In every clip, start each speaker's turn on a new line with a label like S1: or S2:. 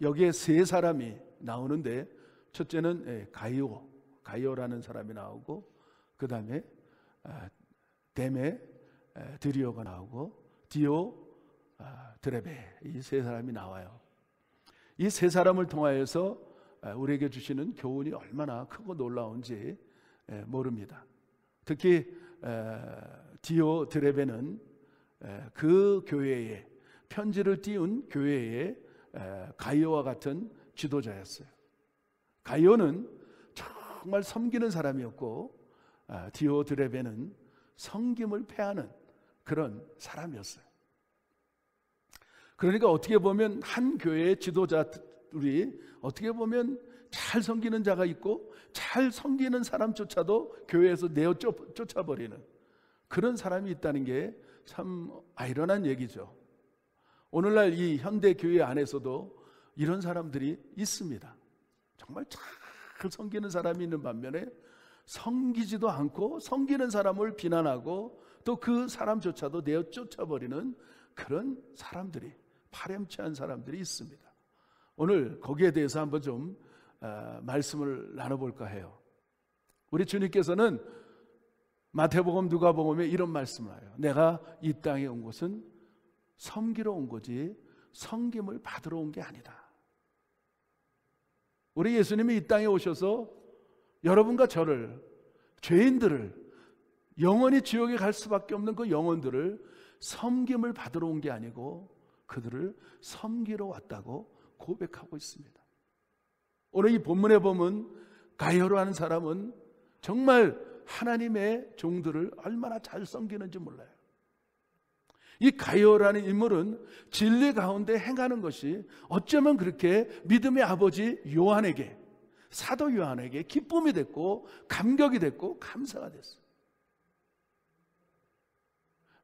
S1: 여기에 세 사람이 나오는데 첫째는 가이오라는 사람이 나오고, 그 다음에 데메드리오가 나오고 디오드레베, 이 세 사람이 나와요. 이 세 사람을 통하여서 우리에게 주시는 교훈이 얼마나 크고 놀라운지 모릅니다. 특히 디오드레베는 그 교회에, 편지를 띄운 교회의 가이오와 같은 지도자였어요. 가이오는 정말 섬기는 사람이었고, 디오드레베는 섬김을 패하는 그런 사람이었어요. 그러니까 어떻게 보면 한 교회의 지도자들이 어떻게 보면 잘 섬기는 자가 있고, 잘 섬기는 사람조차도 교회에서 내어 쫓아버리는 그런 사람이 있다는 게 참 아이러니한 얘기죠. 오늘날 이 현대 교회 안에서도 이런 사람들이 있습니다. 정말 잘 섬기는 사람이 있는 반면에 섬기지도 않고 섬기는 사람을 비난하고 또 그 사람조차도 내어 쫓아버리는 그런 사람들이, 파렴치한 사람들이 있습니다. 오늘 거기에 대해서 한번 좀 말씀을 나눠볼까 해요. 우리 주님께서는 마태복음, 누가복음에 이런 말씀을 해요. 내가 이 땅에 온 것은 섬기러 온 거지 섬김을 받으러 온 게 아니다. 우리 예수님이 이 땅에 오셔서 여러분과 저를, 죄인들을, 영원히 지옥에 갈 수밖에 없는 그 영혼들을 섬김을 받으러 온 게 아니고 그들을 섬기러 왔다고 고백하고 있습니다. 오늘 이 본문에 보면 가이오로 하는 사람은 정말 하나님의 종들을 얼마나 잘 섬기는지 몰라요. 이 가이오라는 인물은 진리 가운데 행하는 것이 어쩌면 그렇게 믿음의 아버지 요한에게, 사도 요한에게 기쁨이 됐고 감격이 됐고 감사가 됐어요.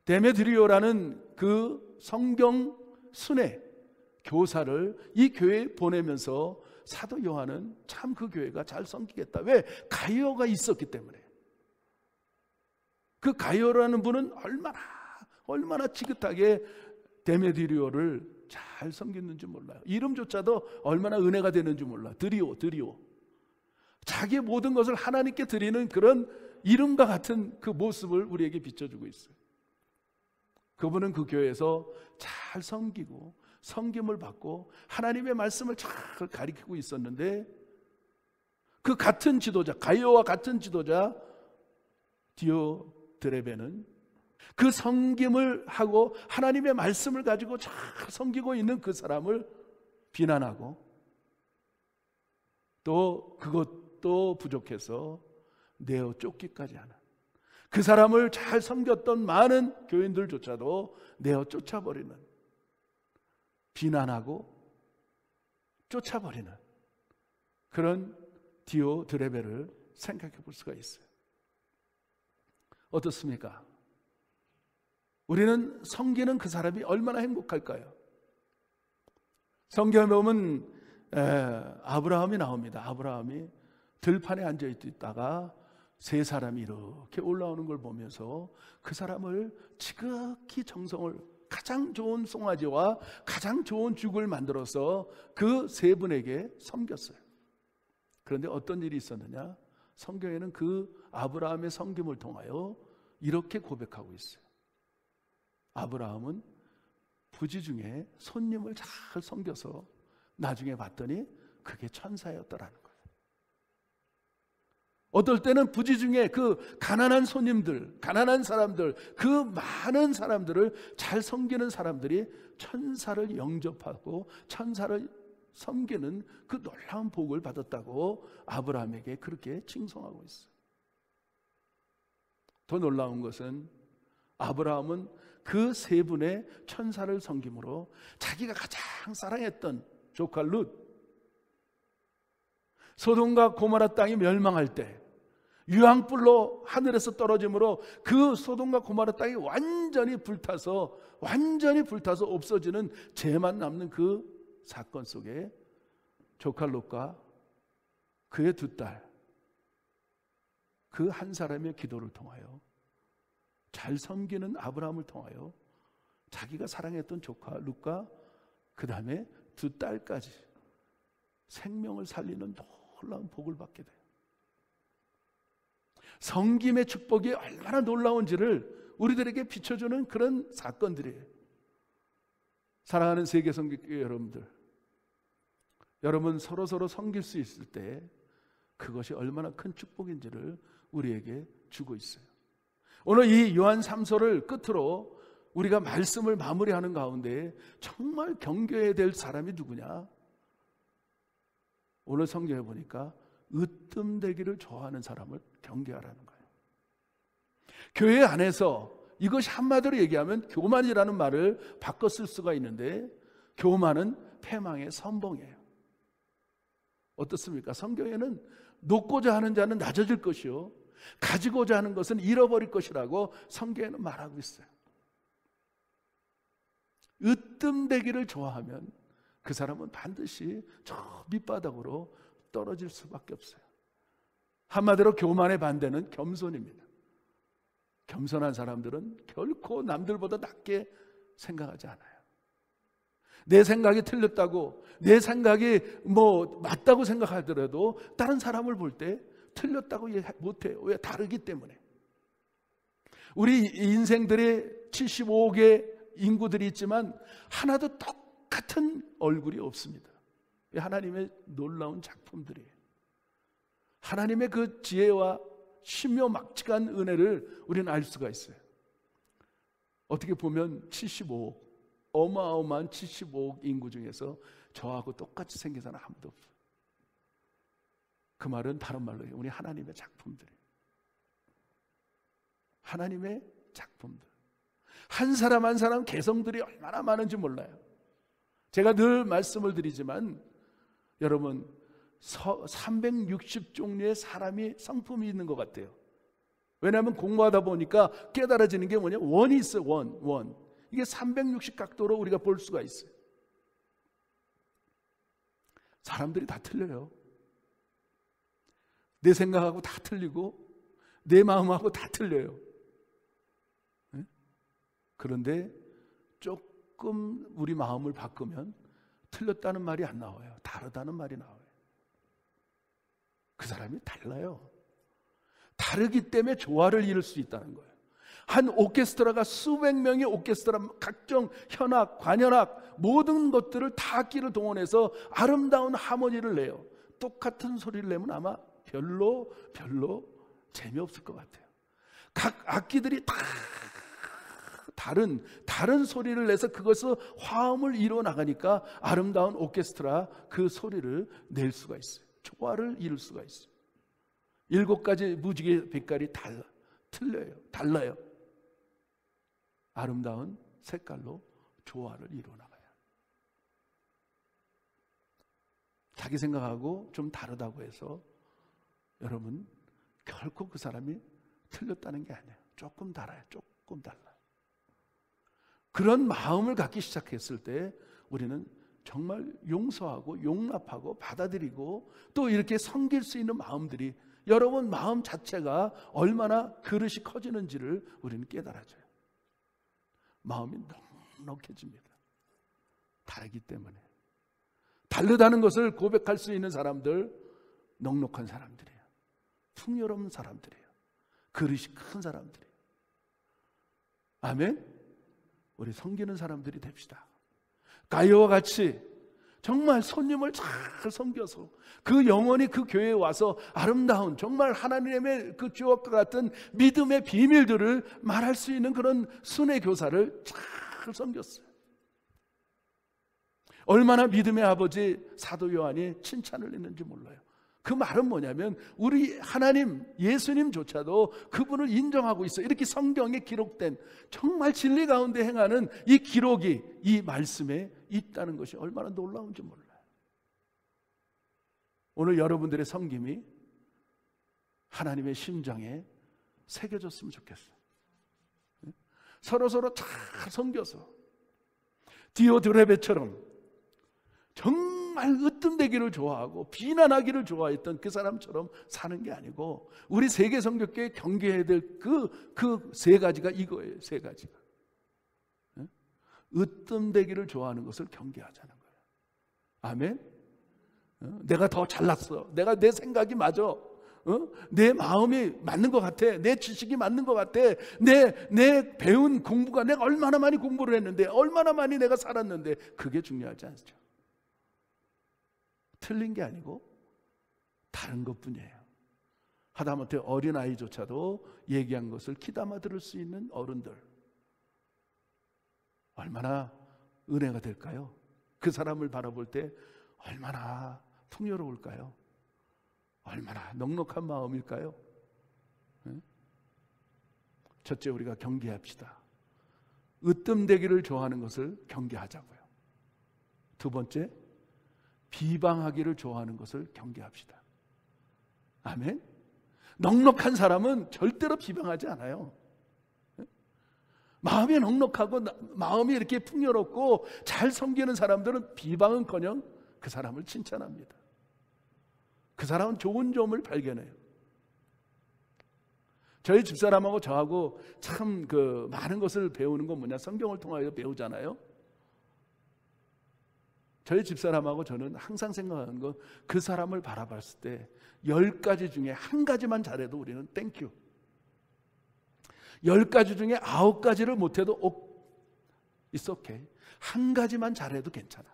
S1: 데메드리오라는 그 성경 순회 교사를 이 교회에 보내면서 사도 요한은 참 그 교회가 잘 섬기겠다. 왜? 가이오가 있었기 때문에. 그 가이오라는 분은 얼마나 지긋하게 데메드리오를 잘 섬겼는지 몰라요. 이름조차도 얼마나 은혜가 되는지 몰라. 드리오. 자기의 모든 것을 하나님께 드리는 그런 이름과 같은 그 모습을 우리에게 비춰주고 있어요. 그분은 그 교회에서 잘 섬기고 섬김을 받고 하나님의 말씀을 잘 가리키고 있었는데, 그 같은 지도자, 가이오와 같은 지도자 디오드레베는 그 섬김을 하고 하나님의 말씀을 가지고 잘 섬기고 있는 그 사람을 비난하고, 또 그것도 부족해서 내어 쫓기까지 하는, 그 사람을 잘 섬겼던 많은 교인들조차도 내어 쫓아버리는, 비난하고 쫓아버리는 그런 디오드레베를 생각해 볼 수가 있어요. 어떻습니까? 우리는 섬기는 그 사람이 얼마나 행복할까요? 성경에 보면 아브라함이 나옵니다. 아브라함이 들판에 앉아있다가 세 사람이 이렇게 올라오는 걸 보면서 그 사람을 지극히 정성을, 가장 좋은 송아지와 가장 좋은 죽을 만들어서 그 세 분에게 섬겼어요. 그런데 어떤 일이 있었느냐? 성경에는 그 아브라함의 섬김을 통하여 이렇게 고백하고 있어요. 아브라함은 부지 중에 손님을 잘 섬겨서 나중에 봤더니 그게 천사였더라는 거예요. 어떨 때는 부지 중에 그 가난한 손님들, 가난한 사람들, 그 많은 사람들을 잘 섬기는 사람들이 천사를 영접하고 천사를 섬기는 그 놀라운 복을 받았다고 아브라함에게 그렇게 칭송하고 있어요. 더 놀라운 것은 아브라함은 그 세 분의 천사를 섬김으로 자기가 가장 사랑했던 조카 룻, 소돔과 고모라 땅이 멸망할 때 유황불로 하늘에서 떨어짐으로 그 소돔과 고모라 땅이 완전히 불타서 없어지는 죄만 남는 그 사건 속에 조카 룻과 그의 두 딸, 그 한 사람의 기도를 통하여, 잘 섬기는 아브라함을 통하여 자기가 사랑했던 조카 룻과 그 다음에 두 딸까지 생명을 살리는 놀라운 복을 받게 돼요. 성김의 축복이 얼마나 놀라운지를 우리들에게 비춰주는 그런 사건들이에요. 사랑하는 세계성교회 여러분들, 여러분 서로 섬길 수 있을 때 그것이 얼마나 큰 축복인지를 우리에게 주고 있어요. 오늘 이 요한 3서를 끝으로 우리가 말씀을 마무리하는 가운데 정말 경계해야 될 사람이 누구냐? 오늘 성경에 보니까 으뜸되기를 좋아하는 사람을 경계하라는 거예요. 교회 안에서 이것이 한마디로 얘기하면 교만이라는 말을 바꿔 쓸 수가 있는데, 교만은 패망의 선봉이에요. 어떻습니까? 성경에는 놓고자 하는 자는 낮아질 것이요 가지고자 하는 것은 잃어버릴 것이라고 성경에는 말하고 있어요. 으뜸되기를 좋아하면 그 사람은 반드시 저 밑바닥으로 떨어질 수밖에 없어요. 한마디로 교만의 반대는 겸손입니다. 겸손한 사람들은 결코 남들보다 낮게 생각하지 않아요. 내 생각이 틀렸다고, 내 생각이 맞다고 생각하더라도 다른 사람을 볼 때 틀렸다고 이해 못해요. 왜? 다르기 때문에. 우리 인생들의 75억의 인구들이 있지만 하나도 똑같은 얼굴이 없습니다. 하나님의 놀라운 작품들이에요. 하나님의 그 지혜와 신묘막측한 은혜를 우리는 알 수가 있어요. 어떻게 보면 75억, 어마어마한 75억 인구 중에서 저하고 똑같이 생긴 사람 아무도 없어요. 그 말은 다른 말로 해요. 우리 하나님의 작품들이에요. 하나님의 작품들. 한 사람 한 사람 개성들이 얼마나 많은지 몰라요. 제가 늘 말씀을 드리지만 여러분 360종류의 사람이 성품이 있는 것 같아요. 왜냐하면 공부하다 보니까 깨달아지는 게 뭐냐? 원이 있어요. 원. 이게 360각도로 우리가 볼 수가 있어요. 사람들이 다 틀려요. 내 생각하고 다 틀리고 내 마음하고 다 틀려요. 그런데 조금 우리 마음을 바꾸면 틀렸다는 말이 안 나와요. 다르다는 말이 나와요. 그 사람이 달라요. 다르기 때문에 조화를 이룰 수 있다는 거예요. 한 오케스트라가 수백 명의 오케스트라, 각종 현악, 관현악 모든 것들을 다 악기를 동원해서 아름다운 하모니를 내요. 똑같은 소리를 내면 아마 별로 재미없을 것 같아요. 각 악기들이 다 다른 소리를 내서 그것을 화음을 이루어 나가니까 아름다운 오케스트라 그 소리를 낼 수가 있어요. 조화를 이룰 수가 있어요. 7가지 무지개 빛깔이 달라요. 아름다운 색깔로 조화를 이루어 나가요. 자기 생각하고 좀 다르다고 해서 여러분 결코 그 사람이 틀렸다는 게 아니에요. 조금 달라요. 그런 마음을 갖기 시작했을 때 우리는 정말 용서하고 용납하고 받아들이고 또 이렇게 섬길 수 있는 마음들이, 여러분 마음 자체가 얼마나 그릇이 커지는지를 우리는 깨달아져요. 마음이 넉넉해집니다. 다르기 때문에. 다르다는 것을 고백할 수 있는 사람들, 넉넉한 사람들이에요. 풍요로운 사람들이에요. 그릇이 큰 사람들이에요. 아멘? 우리 섬기는 사람들이 됩시다. 가이오와 같이 정말 손님을 잘 섬겨서 그 영혼이 그 교회에 와서 아름다운 정말 하나님의 그 주옥과 같은 믿음의 비밀들을 말할 수 있는 그런 순회 교사를 잘 섬겼어요. 얼마나 믿음의 아버지 사도 요한이 칭찬을 했는지 몰라요. 그 말은 뭐냐면 우리 하나님 예수님조차도 그분을 인정하고 있어요. 이렇게 성경에 기록된 정말 진리 가운데 행하는 이 기록이 이 말씀에 있다는 것이 얼마나 놀라운지 몰라요. 오늘 여러분들의 섬김이 하나님의 심장에 새겨졌으면 좋겠어요. 서로 잘 섬겨서 디오드레베처럼 정말 으뜸되기를 좋아하고 비난하기를 좋아했던 그 사람처럼 사는 게 아니고, 우리 세계성교회에 경계해야 될 그 세 가지가 이거예요. 세 가지가. 으뜸되기를 좋아하는 것을 경계하자는 거예요. 아멘? 내가 더 잘났어. 내가 내 생각이 맞아. 내 마음이 맞는 것 같아. 내 지식이 맞는 것 같아. 내 배운 공부가 내가 얼마나 많이 공부를 했는데, 얼마나 많이 내가 살았는데, 그게 중요하지 않죠. 틀린 게 아니고 다른 것뿐이에요. 하다못해 어린아이조차도 얘기한 것을 귀담아 들을 수 있는 어른들, 얼마나 은혜가 될까요? 그 사람을 바라볼 때 얼마나 풍요로울까요? 얼마나 넉넉한 마음일까요? 첫째, 우리가 경계합시다. 으뜸되기를 좋아하는 것을 경계하자고요. 두 번째, 비방하기를 좋아하는 것을 경계합시다. 아멘? 넉넉한 사람은 절대로 비방하지 않아요. 마음이 넉넉하고 마음이 이렇게 풍요롭고 잘 섬기는 사람들은 비방은커녕 그 사람을 칭찬합니다. 그 사람은 좋은 점을 발견해요. 저희 집사람하고 저하고 참 많은 것을 배우는 건 뭐냐, 성경을 통하여 배우잖아요. 저희 집사람하고 저는 항상 생각하는 건, 그 사람을 바라봤을 때 10가지 중에 한 가지만 잘해도 우리는 땡큐. 10가지 중에 9가지를 못해도 it's okay. 한 가지만 잘해도 괜찮아.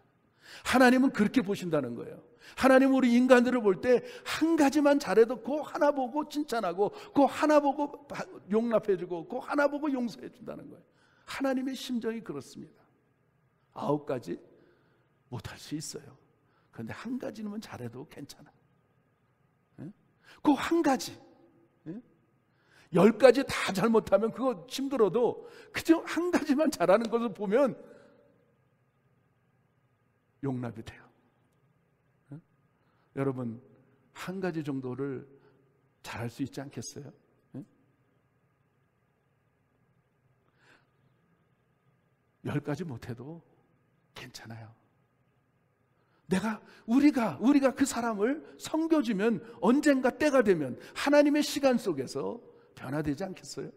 S1: 하나님은 그렇게 보신다는 거예요. 하나님은 우리 인간들을 볼 때 한 가지만 잘해도 그 하나 보고 칭찬하고, 그 하나 보고 용납해주고, 그 하나 보고 용서해준다는 거예요. 하나님의 심정이 그렇습니다. 9가지 못할 수 있어요. 그런데 한 가지는 잘해도 괜찮아. 그 한 가지. 10가지 다 잘못하면 그거 힘들어도 그저 한 가지만 잘하는 것을 보면 용납이 돼요. 여러분, 한 가지 정도를 잘할 수 있지 않겠어요? 10가지 못해도 괜찮아요. 우리가 그 사람을 섬겨주면 언젠가 때가 되면 하나님의 시간 속에서 변화되지 않겠어요?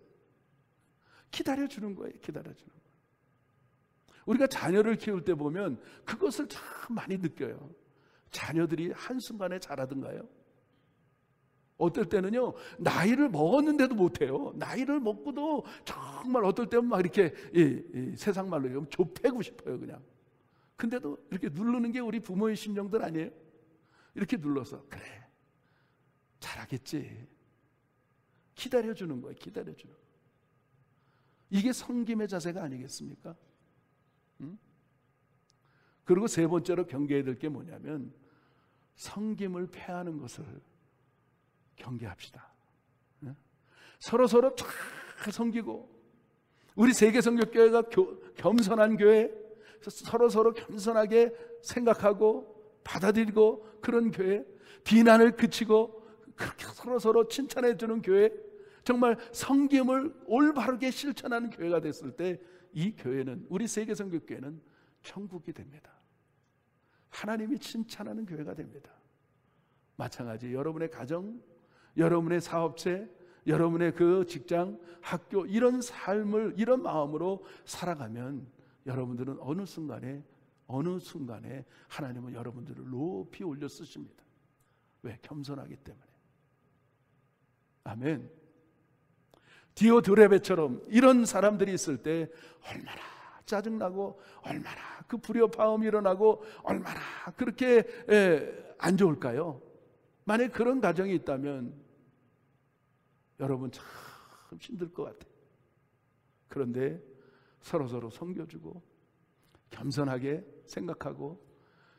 S1: 기다려주는 거예요. 기다려주는 거예요. 우리가 자녀를 키울 때 보면 그것을 참 많이 느껴요. 자녀들이 한순간에 잘하던가요? 어떨 때는요, 나이를 먹었는데도 못해요. 나이를 먹고도 정말 어떨 때는 막 이렇게 세상 말로 얘기하면 좁히고 싶어요, 그냥. 근데도 이렇게 누르는 게 우리 부모의 심정들 아니에요? 이렇게 눌러서 그래, 잘하겠지. 기다려주는 거예요. 기다려주는 거예요. 이게 섬김의 자세가 아니겠습니까? 그리고 세 번째로 경계해야 될 게 뭐냐면, 섬김을 패하는 것을 경계합시다. 서로 잘 섬기고, 우리 세계성결교회가 겸손한 교회, 서로 겸손하게 생각하고 받아들이고, 그런 교회, 비난을 그치고 그렇게 서로 칭찬해 주는 교회, 정말 섬김을 올바르게 실천하는 교회가 됐을 때 이 교회는, 우리 세계성결교회는 천국이 됩니다. 하나님이 칭찬하는 교회가 됩니다. 마찬가지 여러분의 가정, 여러분의 사업체, 여러분의 그 직장, 학교, 이런 삶을 이런 마음으로 살아가면 여러분들은 어느 순간에 하나님은 여러분들을 높이 올려 쓰십니다. 왜? 겸손하기 때문에. 아멘. 디오드레베처럼 이런 사람들이 있을 때 얼마나 짜증나고, 얼마나 그 불협화음이 일어나고, 얼마나 그렇게 안 좋을까요? 만약 그런 가정이 있다면 여러분 참 힘들 것 같아요. 그런데 서로 섬겨주고 겸손하게 생각하고,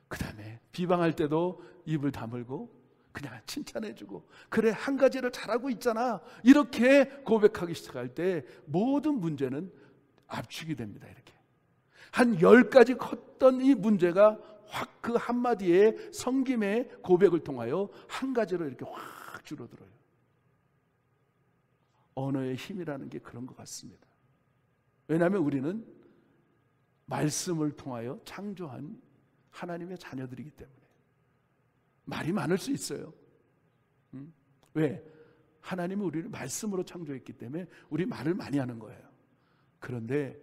S1: 그 다음에 비방할 때도 입을 다물고 그냥 칭찬해주고, 그래 한 가지를 잘하고 있잖아, 이렇게 고백하기 시작할 때 모든 문제는 압축이 됩니다. 이렇게 한 10가지 컸던 이 문제가 확 그 한마디의 섬김의 고백을 통하여 한 가지로 이렇게 확 줄어들어요. 언어의 힘이라는 게 그런 것 같습니다. 왜냐하면 우리는 말씀을 통하여 창조한 하나님의 자녀들이기 때문에 말이 많을 수 있어요. 왜? 하나님은 우리를 말씀으로 창조했기 때문에 우리 말을 많이 하는 거예요. 그런데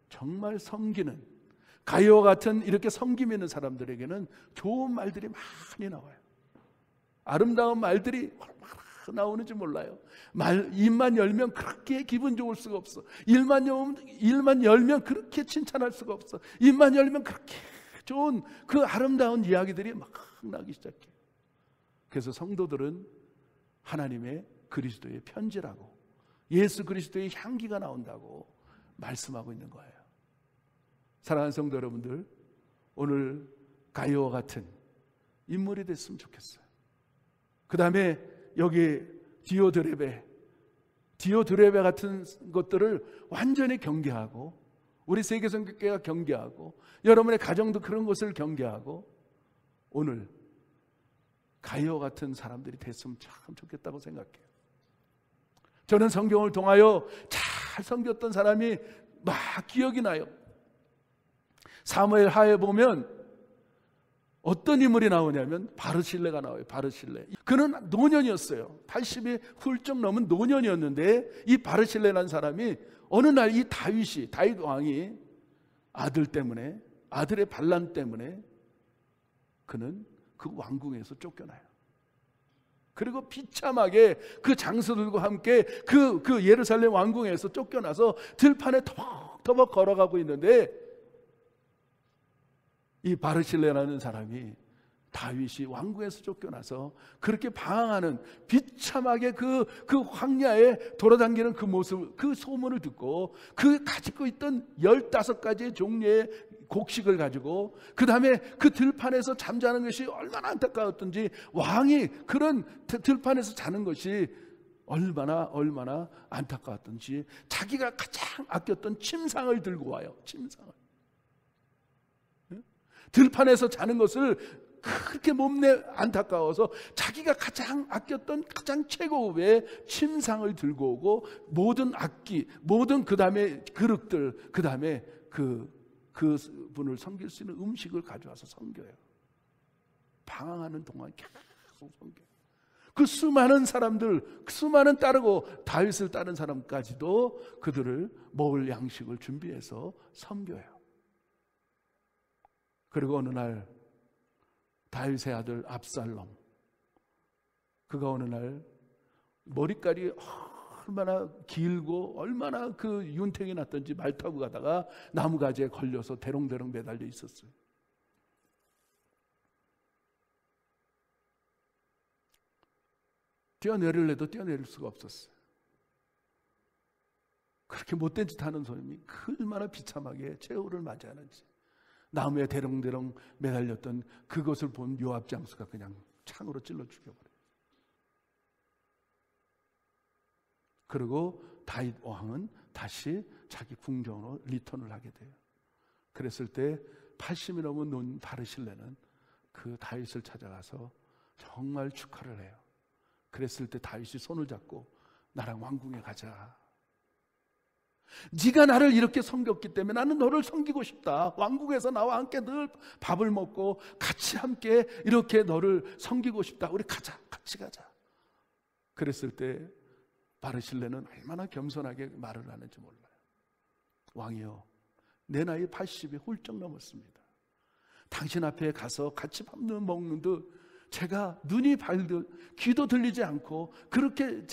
S1: 정말 섬기는, 가이오와 같은 이렇게 섬김 있는 사람들에게는 좋은 말들이 많이 나와요. 아름다운 말들이 얼마나 나오는지 몰라요. 입만 열면 그렇게 기분 좋을 수가 없어. 일만 열면 그렇게 칭찬할 수가 없어. 입만 열면 그렇게 좋은 그 아름다운 이야기들이 막 나기 시작해요. 그래서 성도들은 하나님의 그리스도의 편지라고, 예수 그리스도의 향기가 나온다고 말씀하고 있는 거예요. 사랑하는 성도 여러분들, 오늘 가이오와 같은 인물이 됐으면 좋겠어요. 그 다음에 여기 디오드레베 같은 것들을 완전히 경계하고, 우리 세계성교회가 경계하고, 여러분의 가정도 그런 것을 경계하고, 오늘 가이오 같은 사람들이 됐으면 참 좋겠다고 생각해요. 저는 성경을 통하여 잘 섬겼던 사람이 막 기억이 나요. 사무엘 하에 보면 어떤 인물이 나오냐면 바르실레가 나와요. 바르실레. 그는 노년이었어요. 80이 훌쩍 넘은 노년이었는데, 이 바르실레라는 사람이 어느 날 이 다윗 왕이 아들의 반란 때문에 그는 그 왕궁에서 쫓겨나요. 그리고 비참하게 그 장수들과 함께 그 예루살렘 왕궁에서 쫓겨나서 들판에 터벅터벅 걸어가고 있는데, 이 바르실레라는 사람이 다윗이 왕궁에서 쫓겨나서 그렇게 방황하는, 비참하게 그 황야에 돌아다니는 그 모습, 그 소문을 듣고 그 가지고 있던 15가지의 종류의 곡식을 가지고, 그 다음에 그 들판에서 잠자는 것이 얼마나 안타까웠던지, 왕이 그런 들판에서 자는 것이 얼마나 안타까웠던지, 자기가 가장 아꼈던 침상을 들고 와요. 침상을. 들판에서 자는 것을 그렇게 몸내 안타까워서 자기가 가장 아꼈던 가장 최고의 침상을 들고 오고, 모든 악기, 모든 그 다음에 그릇들, 그 다음에 그 분을 섬길 수 있는 음식을 가져와서 섬겨요. 방황하는 동안 계속 섬겨요. 그 수많은 사람들, 수많은 따르고 다윗을 따른 사람까지도 그들을 먹을 양식을 준비해서 섬겨요. 그리고 어느 날 다윗의 아들 압살롬, 그가 어느 날 머리깔이 얼마나 길고 얼마나 그 윤택이 났던지 말 타고 가다가 나무가지에 걸려서 대롱대롱 매달려 있었어요. 뛰어내릴래도 뛰어내릴 수가 없었어요. 그렇게 못된 짓 하는 사람이 얼마나 비참하게 최후를 맞이하는지. 나무에 대롱대롱 매달렸던 그것을 본 요압 장수가 그냥 창으로 찔러 죽여버려요. 그리고 다윗 왕은 다시 자기 궁정으로 리턴을 하게 돼요. 그랬을 때 80이 넘은 논 바르실레는 그 다윗을 찾아가서 정말 축하를 해요. 그랬을 때 다윗이 손을 잡고 나랑 왕궁에 가자. 네가 나를 이렇게 섬겼기 때문에 나는 너를 섬기고 싶다. 왕국에서 나와 함께 늘 밥을 먹고 같이 함께 이렇게 너를 섬기고 싶다. 우리 가자, 같이 가자. 그랬을 때 바르실레는 얼마나 겸손하게 말을 하는지 몰라요. 왕이여, 내 나이 80이 훌쩍 넘었습니다. 당신 앞에 가서 같이 밥 먹는 듯 제가 눈이 밝듯 귀도 들리지 않고 그렇게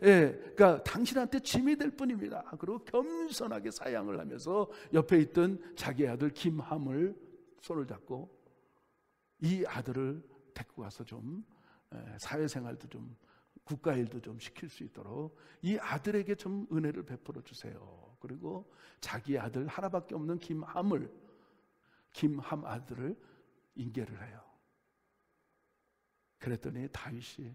S1: 그러니까 당신한테 짐이 될 뿐입니다. 그리고 겸손하게 사양을 하면서 옆에 있던 자기 아들 김함을 손을 잡고, 이 아들을 데리고 가서 좀 사회생활도 좀 국가일도 좀 시킬 수 있도록 이 아들에게 좀 은혜를 베풀어 주세요. 그리고 자기 아들 하나밖에 없는 김함 아들을 인계를 해요. 그랬더니 다윗이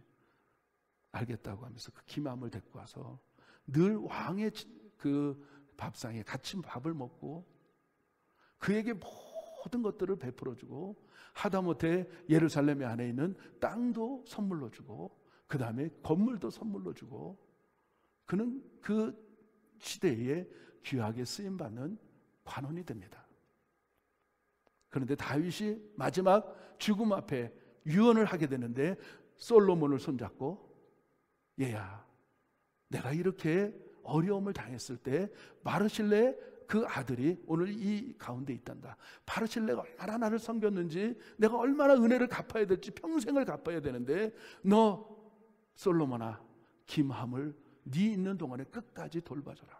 S1: 알겠다고 하면서 그 김함을 데리고 와서 늘 왕의 그 밥상에 같이 밥을 먹고 그에게 모든 것들을 베풀어 주고, 하다못해 예루살렘 안에 있는 땅도 선물로 주고, 그 다음에 건물도 선물로 주고, 그는 그 시대에 귀하게 쓰임받는 관원이 됩니다. 그런데 다윗이 마지막 죽음 앞에 유언을 하게 되는데, 솔로몬을 손잡고 얘야, 내가 이렇게 어려움을 당했을 때 바르실레 그 아들이 오늘 이 가운데 있단다. 바르실레가 얼마나 나를 섬겼는지, 내가 얼마나 은혜를 갚아야 될지, 평생을 갚아야 되는데 너 솔로몬아, 김함을 네 있는 동안에 끝까지 돌봐줘라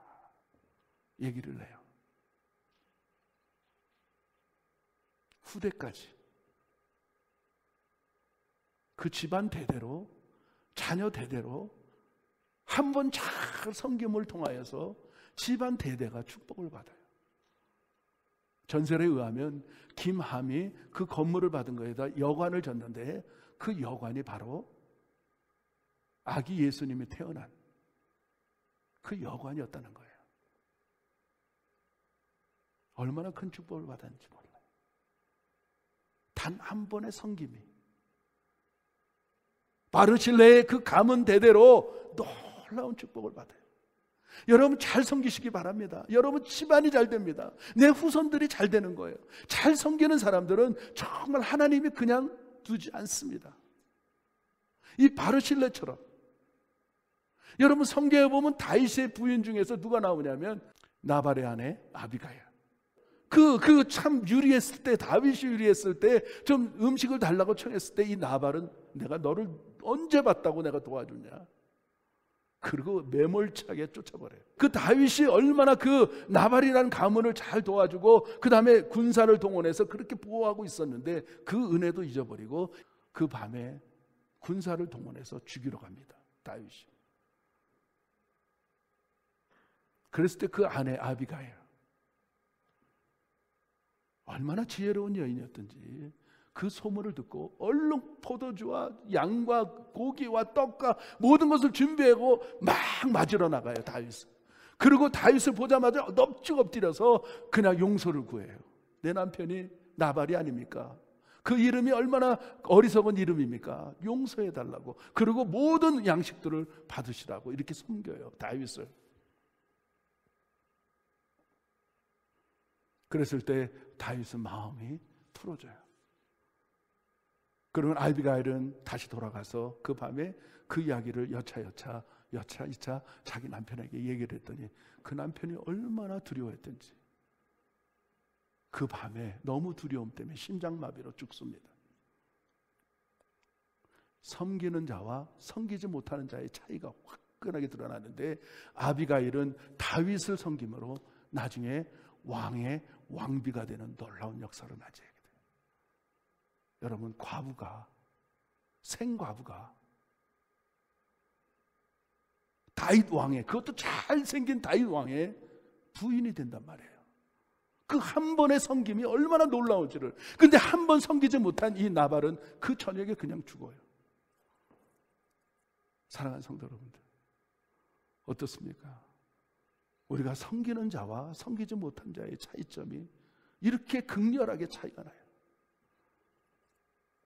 S1: 얘기를 해요. 후대까지 그 집안 대대로, 자녀 대대로 한 번 잘 섬김을 통하여서 집안 대대가 축복을 받아요. 전설에 의하면 김함이 그 건물을 받은 거에다 여관을 졌는데 그 여관이 바로 아기 예수님이 태어난 그 여관이었다는 거예요. 얼마나 큰 축복을 받았는지 몰라요. 단 한 번의 섬김이 바르실레의 그 가문 대대로 놀라운 축복을 받아요. 여러분 잘 섬기시기 바랍니다. 여러분 집안이 잘 됩니다. 내 후손들이 잘 되는 거예요. 잘 섬기는 사람들은 정말 하나님이 그냥 두지 않습니다. 이 바르실레처럼. 여러분 성경에 보면 다윗의 부인 중에서 누가 나오냐면 나발의 아내 아비가일. 그 참 유리했을 때, 다윗이 유리했을 때 좀 음식을 달라고 청했을 때 이 나발은 내가 너를 언제 봤다고 내가 도와주냐. 그리고 매몰차게 쫓아버려요. 그 다윗이 얼마나 그 나발이라는 가문을 잘 도와주고 그 다음에 군사를 동원해서 그렇게 보호하고 있었는데 그 은혜도 잊어버리고 그 밤에 군사를 동원해서 죽이러 갑니다. 다윗이. 그랬을 때 그 아내 아비가일 얼마나 지혜로운 여인이었던지 그 소문을 듣고 얼른 포도주와 양과 고기와 떡과 모든 것을 준비하고 막 맞으러 나가요. 다윗을. 그리고 다윗을 보자마자 넙죽 엎드려서 그냥 용서를 구해요. 내 남편이 나발이 아닙니까? 그 이름이 얼마나 어리석은 이름입니까? 용서해달라고. 그리고 모든 양식들을 받으시라고 이렇게 섬겨요. 다윗을. 그랬을 때 다윗은 마음이 풀어져요. 그러면 아비가일은 다시 돌아가서 그 밤에 그 이야기를 여차이차 자기 남편에게 얘기를 했더니 그 남편이 얼마나 두려워했던지 그 밤에 너무 두려움 때문에 심장마비로 죽습니다. 섬기는 자와 섬기지 못하는 자의 차이가 화끈하게 드러나는데 아비가일은 다윗을 섬김으로 나중에 왕의 왕비가 되는 놀라운 역사를 맞이하게 돼요. 여러분 과부가 생과부가 다윗 왕의 그것도 잘생긴 다윗 왕의 부인이 된단 말이에요. 그 한 번의 섬김이 얼마나 놀라운지를. 근데 한 번 섬기지 못한 이 나발은 그 저녁에 그냥 죽어요. 사랑하는 성도 여러분들 어떻습니까? 우리가 섬기는 자와 섬기지 못한 자의 차이점이 이렇게 극렬하게 차이가 나요.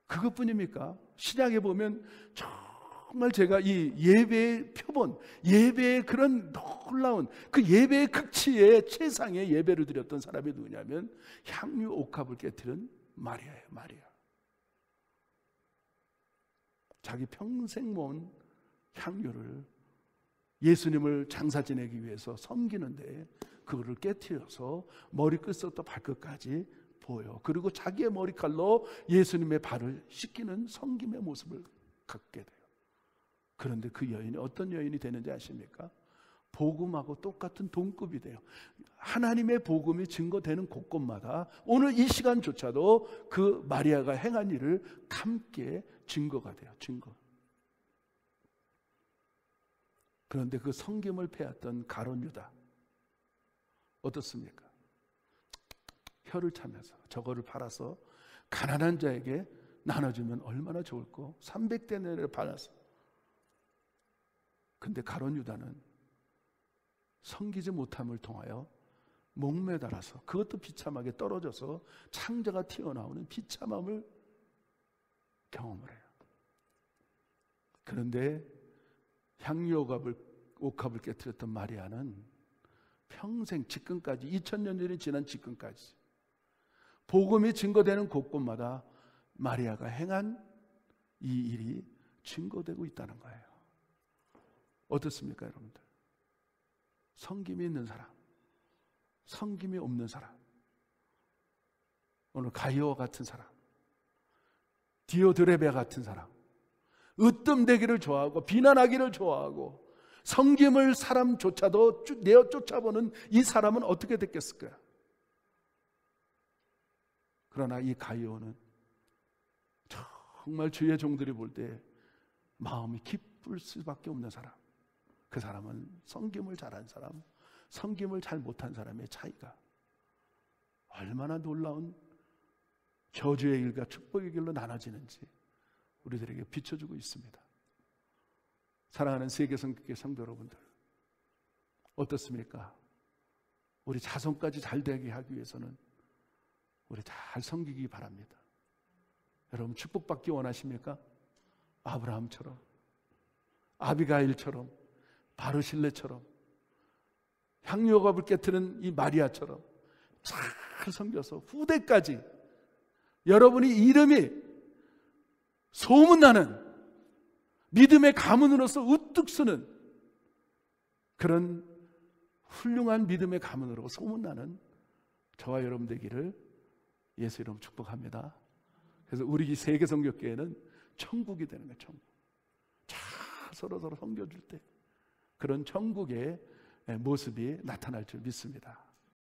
S1: 그것뿐입니까? 신약에 보면 정말 제가 이 예배의 표본, 예배의 그런 놀라운 그 예배의 극치의 최상의 예배를 드렸던 사람이 누구냐면 향유 옥합을 깨뜨린 마리아예요. 마리아. 자기 평생 모은 향유를 예수님을 장사 지내기 위해서 섬기는데 그거를 깨트려서 머리끝부터 발끝까지 보여. 그리고 자기의 머리칼로 예수님의 발을 씻기는 섬김의 모습을 갖게 돼요. 그런데 그 여인이 어떤 여인이 되는지 아십니까? 복음하고 똑같은 동급이 돼요. 하나님의 복음이 증거되는 곳곳마다 오늘 이 시간조차도 그 마리아가 행한 일을 함께 증거가 돼요. 증거. 그런데 그 섬김을 패했던 가룟 유다 어떻습니까? 혀를 차면서 저거를 팔아서 가난한 자에게 나눠주면 얼마나 좋을까? 300데나리를 팔아서. 근데 가룟 유다는 섬기지 못함을 통하여 목매달아서 그것도 비참하게 떨어져서 창자가 튀어나오는 비참함을 경험을 해요. 그런데 향유 옥합을 깨뜨렸던 마리아는 평생 지금까지 2000년이 지난 지금까지 복음이 증거되는 곳곳마다 마리아가 행한 이 일이 증거되고 있다는 거예요. 어떻습니까 여러분들? 섬김이 있는 사람, 섬김이 없는 사람, 오늘 가이오와 같은 사람, 디오드레베 같은 사람, 으뜸되기를 좋아하고 비난하기를 좋아하고 섬김을 사람조차도 내어 쫓아보는 이 사람은 어떻게 됐겠을까요? 그러나 이 가이오는 정말 주의 종들이 볼 때 마음이 기쁠 수밖에 없는 사람, 그 사람은 섬김을 잘한 사람, 섬김을 잘 못한 사람의 차이가 얼마나 놀라운 저주의 길과 축복의 길로 나눠지는지 우리들에게 비춰주고 있습니다. 사랑하는 세계성교회 성도 여러분들, 어떻습니까? 우리 자손까지 잘 되게 하기 위해서는 우리 잘 섬기기 바랍니다. 여러분 축복받기 원하십니까? 아브라함처럼, 아비가일처럼, 바르실레처럼, 향유옥합을 깨트는 이 마리아처럼 잘 섬겨서 후대까지 여러분이 이름이 소문나는 믿음의 가문으로서 우뚝 서는 그런 훌륭한 믿음의 가문으로 소문나는 저와 여러분 되기를 예수 이름 축복합니다. 그래서 우리 세계성교회는 천국이 되는 거예요. 천국. 잘 서로 섬겨줄 때 그런 천국의 모습이 나타날 줄 믿습니다.